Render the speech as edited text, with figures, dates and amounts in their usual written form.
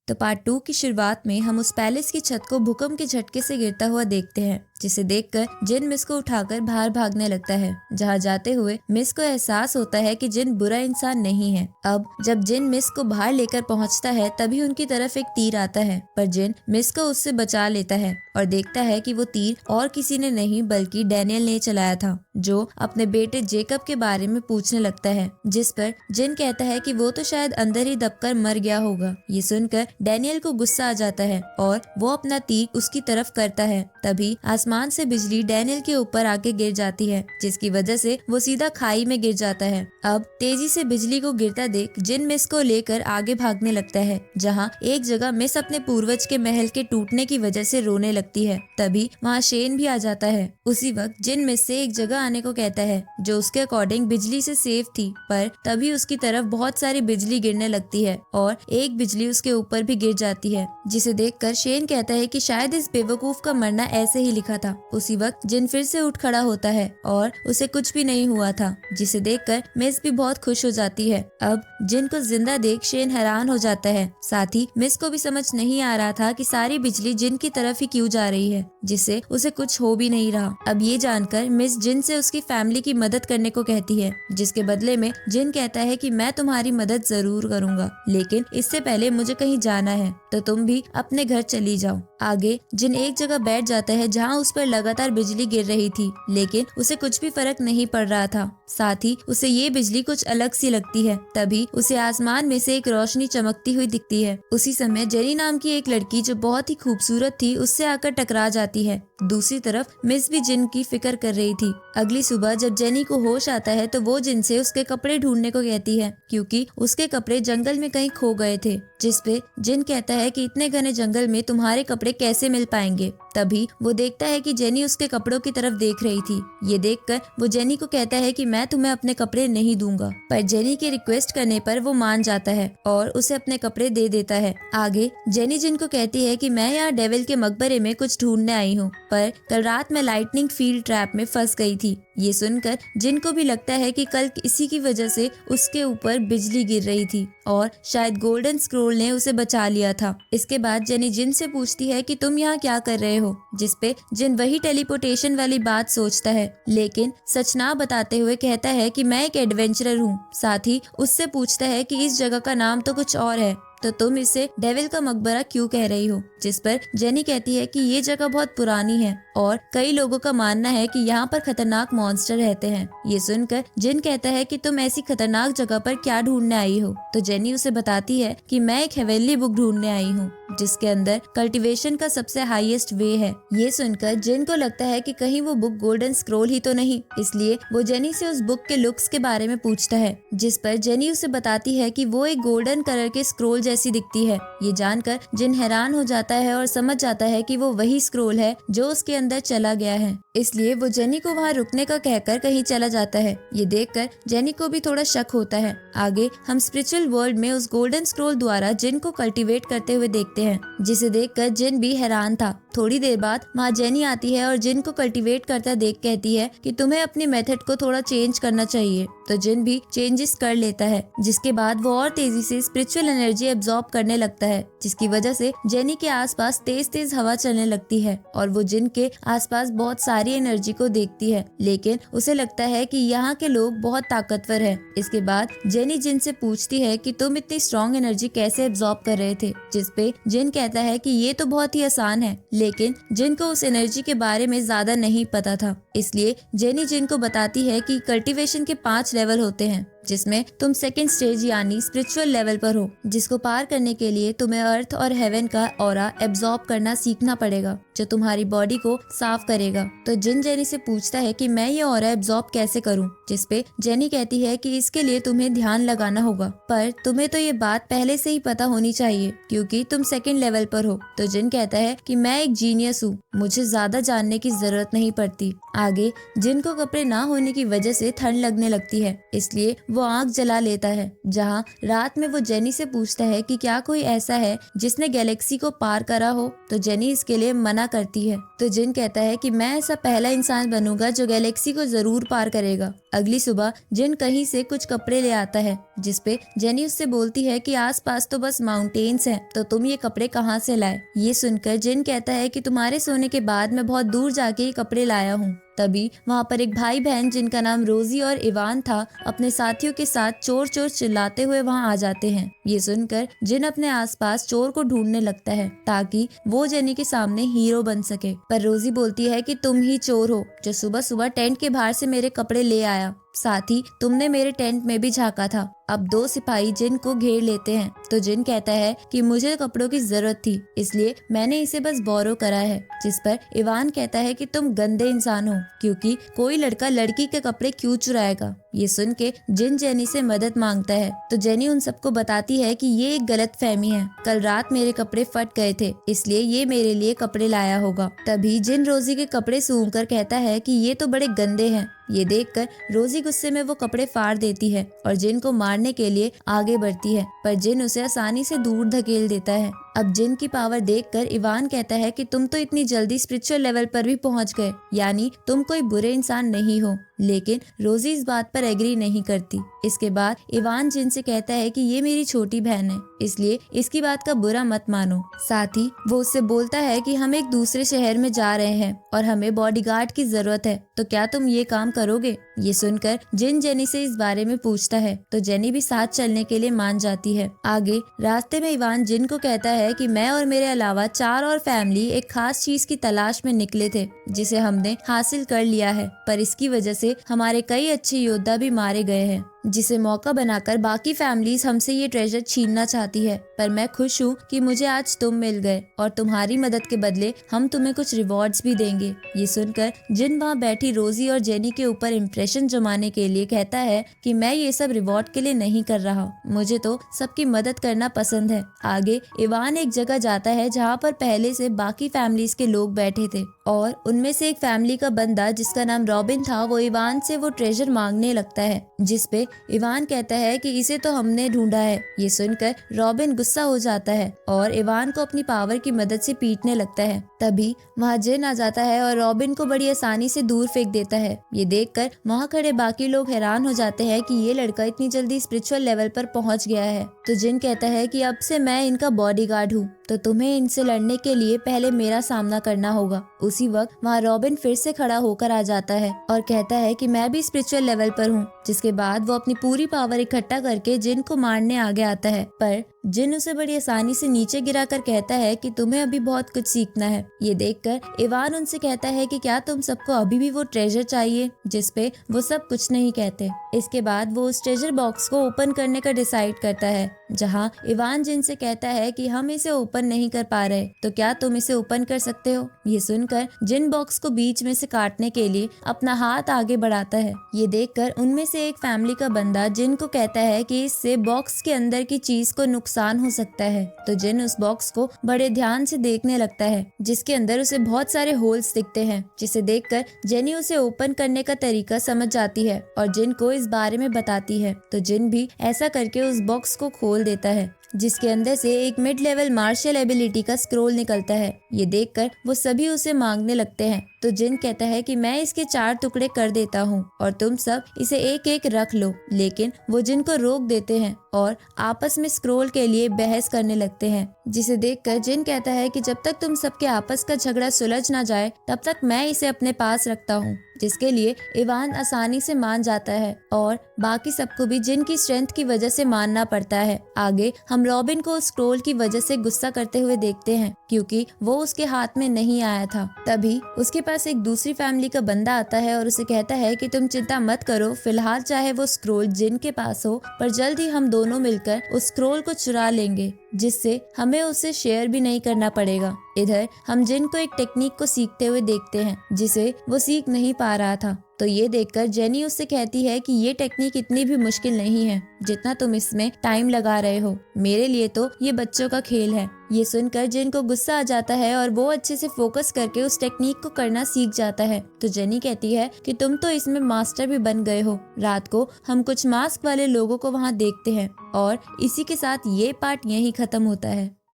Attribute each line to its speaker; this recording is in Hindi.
Speaker 1: तो पार्ट 2 की शुरुआत में हम उस पैलेस की छत को भूकंप के झटके से गिरता हुआ देखते हैं, जिसे देखकर जिन मिस को उठाकर बाहर भागने लगता है। जहाँ जाते हुए मिस को एहसास होता है कि जिन बुरा इंसान नहीं है। अब जब जिन मिस को बाहर लेकर पहुँचता है तभी उनकी तरफ एक तीर आता है, पर जिन मिस को उससे बचा लेता है और देखता है कि वो तीर और किसी ने नहीं बल्कि डैनियल ने चलाया था, जो अपने बेटे जेकब के बारे में पूछने लगता है। जिस पर जिन कहता है कि वो तो शायद अंदर ही दबकर मर गया होगा। ये सुनकर डैनियल को गुस्सा आ जाता है और वो अपना तीर उसकी तरफ करता है। तभी आसमान से बिजली डैनियल के ऊपर आके गिर जाती है, जिसकी वजह से वो सीधा खाई में गिर जाता है। अब तेजी से बिजली को गिरता देख जिन मिस को लेकर आगे भागने लगता है, जहाँ एक जगह मिस अपने पूर्वज के महल के टूटने की वजह से रोने लगती है। तभी वहाँ शेन भी आ जाता है। उसी वक्त जिन मिस से एक जगह आने को कहता है जो उसके अकॉर्डिंग बिजली से सेफ थी, पर तभी उसकी तरफ बहुत सारी बिजली गिरने लगती है और एक बिजली उसके ऊपर भी गिर जाती है, जिसे देखकर शेन कहता है कि शायद इस बेवकूफ का मरना ऐसे ही लिखा था। उसी वक्त जिन फिर से उठ खड़ा होता है और उसे कुछ भी नहीं हुआ था, जिसे देखकर मिस भी बहुत खुश हो जाती है। अब जिन को जिंदा देख शेन हैरान हो जाता है। साथ ही मिस को भी समझ नहीं आ रहा था कि सारी बिजली जिन की तरफ ही क्यों जा रही है, जिससे उसे कुछ हो भी नहीं रहा। अब ये जानकर मिस जिन से उसकी फैमिली की मदद करने को कहती है, जिसके बदले में जिन कहता है कि मैं तुम्हारी मदद जरूर करूंगा, लेकिन इससे पहले मुझे कहीं जाना है, तो तुम भी अपने घर चली जाओ। आगे जिन एक जगह बैठ जाता है जहाँ उस पर लगातार बिजली गिर रही थी, लेकिन उसे कुछ भी फर्क नहीं पड़ रहा था। साथ ही उसे ये बिजली कुछ अलग सी लगती है। तभी उसे आसमान में से एक रोशनी चमकती हुई दिखती है। उसी समय जेनी नाम की एक लड़की जो बहुत ही खूबसूरत थी उससे आकर टकरा जाती है। दूसरी तरफ मिस भी जिन की फिक्र कर रही थी। अगली सुबह जब जेनी को होश आता है तो वो जिन से उसके कपड़े ढूंढने को कहती है, क्योंकि उसके कपड़े जंगल में कहीं खो गए थे। जिस पे जिन कहता है कि इतने घने जंगल में तुम्हारे कपड़े कैसे मिल पाएंगे। तभी वो देखता है कि जेनी उसके कपड़ों की तरफ देख रही थी। ये देखकर वो जेनी को कहता है कि मैं तुम्हें अपने कपड़े नहीं दूंगा, पर जेनी के रिक्वेस्ट करने पर वो मान जाता है और उसे अपने कपड़े दे देता है। आगे जेनी जिन को कहती है कि मैं यहाँ डेविल के मकबरे में कुछ ढूंढने आई हूँ, पर कल रात मैं लाइटनिंग फील्ड ट्रैप में फंस गई थी। ये सुनकर जिन को भी लगता है कि कल इसी की वजह से उसके ऊपर बिजली गिर रही थी और शायद गोल्डन स्क्रोल ने उसे बचा लिया था। इसके बाद जेनी जिन से पूछती है कि तुम यहाँ क्या कर रहे हो, जिसपे जिन वही टेलीपोर्टेशन वाली बात सोचता है, लेकिन सच ना बताते हुए कहता है कि मैं एक एडवेंचरर हूँ। साथ ही उससे पूछता है कि इस जगह का नाम तो कुछ और है, तो तुम इसे डेविल का मकबरा क्यों कह रही हो। जिस पर जेनी कहती है कि ये जगह बहुत पुरानी है और कई लोगों का मानना है कि यहाँ पर खतरनाक मॉन्स्टर रहते हैं। ये सुनकर जिन कहता है कि तुम ऐसी खतरनाक जगह पर क्या ढूंढने आई हो, तो जेनी उसे बताती है कि मैं एक हेवेनली बुक ढूंढने आई हूँ, जिसके अंदर कल्टीवेशन का सबसे हाईएस्ट वे है। ये सुनकर जिन को लगता है कि कहीं वो बुक गोल्डन स्क्रोल ही तो नहीं, इसलिए वो जेनी से उस बुक के लुक्स के बारे में पूछता है। जिस पर जेनी उसे बताती है कि वो एक गोल्डन कलर के स्क्रोल जैसी दिखती है। ये जानकर जिन हैरान हो जाता है और समझ जाता है कि वो वही स्क्रोल है जो उसके अंदर चला गया है, इसलिए वो जेनी को वहाँ रुकने का कहकर कहीं चला जाता है। ये देखकर जेनी को भी थोड़ा शक होता है। आगे हम स्पिरिचुअल वर्ल्ड में उस गोल्डन स्क्रोल द्वारा जिन को कल्टीवेट करते हुए देखते हैं, जिसे देखकर जिन भी हैरान था। थोड़ी देर बाद वहाँ जेनी आती है और जिन को कल्टीवेट करता देख कहती है कि तुम्हें अपनी मेथड को थोड़ा चेंज करना चाहिए, तो जिन भी चेंजेस कर लेता है, जिसके बाद वो और तेजी से स्पिरिचुअल एनर्जी एब्जॉर्ब करने लगता है, जिसकी वजह से जेनी के आसपास तेज तेज हवा चलने लगती है और वो जिन के आसपास बहुत सारी एनर्जी को देखती है, लेकिन उसे लगता है कि यहाँ के लोग बहुत ताकतवर है। इसके बाद जेनी जिन से पूछती है कि तुम इतनी स्ट्रॉन्ग एनर्जी कैसे एब्जॉर्ब कर रहे थे, जिसपे जिन कहता है कि ये तो बहुत ही आसान है, लेकिन जिन को उस एनर्जी के बारे में ज्यादा नहीं पता था। इसलिए जेनी जिन को बताती है कि कल्टीवेशन के 5 लेवल होते हैं, जिसमें तुम सेकंड स्टेज यानी स्पिरिचुअल लेवल पर हो, जिसको पार करने के लिए तुम्हें अर्थ और हेवन का ऑरा एब्जॉर्ब करना सीखना पड़ेगा, जो तुम्हारी बॉडी को साफ करेगा। तो जिन जेनी से पूछता है कि मैं ये ऑरा एब्जॉर्ब कैसे करूं, जिसपे जेनी कहती है कि इसके लिए तुम्हें ध्यान लगाना होगा, पर तुम्हें तो ये बात पहले से ही पता होनी चाहिए क्योंकि तुम सेकंड लेवल पर हो। तो जिन कहता है कि मैं एक जीनियस हूँ, मुझे ज्यादा जानने की जरूरत नहीं पड़ती। आगे जिन को कपड़े ना होने की वजह से ठंड लगने लगती है, इसलिए वो वो आग जला लेता है। जहाँ रात में वो जेनी से पूछता है कि क्या कोई ऐसा है जिसने गैलेक्सी को पार करा हो, तो जेनी इसके लिए मना करती है। तो जिन कहता है कि मैं ऐसा पहला इंसान बनूंगा जो गैलेक्सी को जरूर पार करेगा। अगली सुबह जिन कहीं से कुछ कपड़े ले आता है, जिसपे जेनी उससे बोलती है कि आसपास तो बस माउंटेन्स हैं, तो तुम ये कपड़े कहाँ से लाए। ये सुनकर जिन कहता है कि तुम्हारे सोने के बाद मैं बहुत दूर जाके ये कपड़े लाया हूँ। तभी वहाँ पर एक भाई बहन जिनका नाम रोजी और इवान था, अपने साथियों के साथ चोर चोर चिल्लाते हुए वहाँ आ जाते हैं। ये सुनकर जिन अपने आसपास चोर को ढूंढने लगता है ताकि वो जेनी के सामने हीरो बन सके। पर रोजी बोलती है कि तुम ही चोर हो जो सुबह सुबह टेंट के बाहर से मेरे कपड़े ले आया, साथ ही तुमने मेरे टेंट में भी झांका था। अब दो सिपाही जिन को घेर लेते हैं, तो जिन कहता है कि मुझे कपड़ों की जरूरत थी इसलिए मैंने इसे बस बोरो करा है। जिस पर इवान कहता है कि तुम गंदे इंसान हो, क्योंकि कोई लड़का लड़की के कपड़े क्यों चुराएगा। ये सुन के जिन जेनी से मदद मांगता है, तो जेनी उन सबको बताती है कि ये एक गलत फहमी है, कल रात मेरे कपड़े फट गए थे इसलिए ये मेरे लिए कपड़े लाया होगा। तभी जिन रोजी के कपड़े सूंघ कर कहता है कि ये तो बड़े गंदे हैं। ये देखकर रोजी गुस्से में वो कपड़े फाड़ देती है और जिन को मारने के लिए आगे बढ़ती है, पर जिन उसे आसानी से दूर धकेल देता है। अब जिन की पावर देखकर इवान कहता है कि तुम तो इतनी जल्दी स्पिरिचुअल लेवल पर भी पहुंच गए, यानी तुम कोई बुरे इंसान नहीं हो। लेकिन रोजी इस बात पर एग्री नहीं करती। इसके बाद इवान जिन से कहता है कि ये मेरी छोटी बहन है इसलिए इसकी बात का बुरा मत मानो। साथ ही वो उससे बोलता है कि हम एक दूसरे शहर में जा रहे हैं और हमें बॉडीगार्ड की जरूरत है, तो क्या तुम ये काम करोगे। ये सुनकर जिन जेनी से इस बारे में पूछता है, तो जेनी भी साथ चलने के लिए मान जाती है। आगे रास्ते में इवान जिन को कहता है कि मैं और मेरे अलावा 4 और फैमिली एक खास चीज की तलाश में निकले थे जिसे हमने हासिल कर लिया है, पर इसकी वजह से हमारे कई अच्छे योद्धा भी मारे गए हैं, जिसे मौका बनाकर बाकी फैमिलीज हमसे ये ट्रेजर छीनना चाहती है। पर मैं खुश हूँ कि मुझे आज तुम मिल गए और तुम्हारी मदद के बदले हम तुम्हें कुछ रिवॉर्ड्स भी देंगे। ये सुनकर जिन वहाँ बैठी रोजी और जेनी के ऊपर इम्प्रेशन जमाने के लिए कहता है कि मैं ये सब रिवॉर्ड के लिए नहीं कर रहा, मुझे तो सबकी मदद करना पसंद है। आगे इवान एक जगह जाता है जहाँ पर पहले से बाकी फैमिलीज के लोग बैठे थे और उनमें से एक फैमिली का बंदा जिसका नाम रॉबिन था, वो इवान से वो ट्रेजर मांगने लगता है, जिसपे इवान कहता है कि इसे तो हमने ढूंढा है। ये सुनकर रॉबिन गुस्सा हो जाता है और इवान को अपनी पावर की मदद से पीटने लगता है। तभी वहाँ जिन आ जाता है और रॉबिन को बड़ी आसानी से दूर फेंक देता है। ये देखकर वहाँ खड़े बाकी लोग हैरान हो जाते हैं कि ये लड़का इतनी जल्दी स्पिरिचुअल लेवल पर पहुँच गया है। तो जिन कहता है कि अब से मैं इनका बॉडीगार्ड हूँ, तो तुम्हें इनसे लड़ने के लिए पहले मेरा सामना करना होगा। उसी वक्त वहाँ रॉबिन फिर से खड़ा होकर आ जाता है और कहता है कि मैं भी स्पिरिचुअल लेवल पर हूँ। जिसके बाद वो अपनी पूरी पावर इकट्ठा करके जिन को मारने आगे आता है, पर जिन उसे बड़ी आसानी से नीचे गिराकर कहता है कि तुम्हें अभी बहुत कुछ सीखना है। ये देखकर इवान उनसे कहता है कि क्या तुम सबको अभी भी वो ट्रेजर चाहिए, जिसपे वो सब कुछ नहीं कहते। इसके बाद वो उस ट्रेजर बॉक्स को ओपन करने का डिसाइड करता है, जहाँ इवान जिन से कहता है कि हम इसे ओपन नहीं कर पा रहे, तो क्या तुम इसे ओपन कर सकते हो। ये सुनकर जिन बॉक्स को बीच में से काटने के लिए अपना हाथ आगे बढ़ाता है। ये देखकर उनमें से एक फैमिली का बंदा जिन को कहता है कि इससे बॉक्स के अंदर की चीज को नुकसान हो सकता है। तो जिन उस बॉक्स को बड़े ध्यान से देखने लगता है, जिसके अंदर उसे बहुत सारे होल्स दिखते हैं, जिसे देखकर जेनी उसे ओपन करने का तरीका समझ जाती है और जिन को इस बारे में बताती है। तो जिन भी ऐसा करके उस बॉक्स को खोल देता है, जिसके अंदर से एक मिड लेवल मार्शल एबिलिटी का स्क्रोल निकलता है। ये देखकर वो सभी उसे मांगने लगते हैं। तो जिन कहता है कि मैं इसके 4 टुकड़े कर देता हूँ और तुम सब इसे एक एक रख लो, लेकिन वो जिन को रोक देते हैं और आपस में स्क्रोल के लिए बहस करने लगते हैं, जिसे देखकर जिन कहता है कि जब तक तुम सबके आपस का झगड़ा सुलझ ना जाए तब तक मैं इसे अपने पास रखता हूँ। जिसके लिए इवान आसानी से मान जाता है और बाकी सबको भी जिन की स्ट्रेंथ की वजह से मानना पड़ता है। आगे हम रॉबिन को स्क्रोल की वजह से गुस्सा करते हुए देखते हैं, क्योंकि वो उसके हाथ में नहीं आया था। तभी उसके पास एक दूसरी फैमिली का बंदा आता है और उसे कहता है कि तुम चिंता मत करो, फिलहाल चाहे वो स्क्रोल जिन के पास हो, पर जल्द ही हम दोनों मिलकर उस स्क्रोल को चुरा लेंगे, जिससे हमें उसे शेयर भी नहीं करना पड़ेगा। इधर हम जिन को एक टेक्निक को सीखते हुए देखते हैं जिसे वो सीख नहीं पा रहा था। तो ये देखकर जेनी उससे कहती है कि ये टेक्निक इतनी भी मुश्किल नहीं है जितना तुम इसमें टाइम लगा रहे हो। मेरे लिए तो ये बच्चों का खेल है। ये सुनकर जिन को गुस्सा आ जाता है और वो अच्छे से फोकस करके उस टेक्निक को करना सीख जाता है। तो जेनी कहती है कि तुम तो इसमें मास्टर भी बन गए हो। रात को हम कुछ मास्क वाले लोगों को वहाँ देखते हैं और इसी के साथ ये पार्ट यहीं खत्म होता है।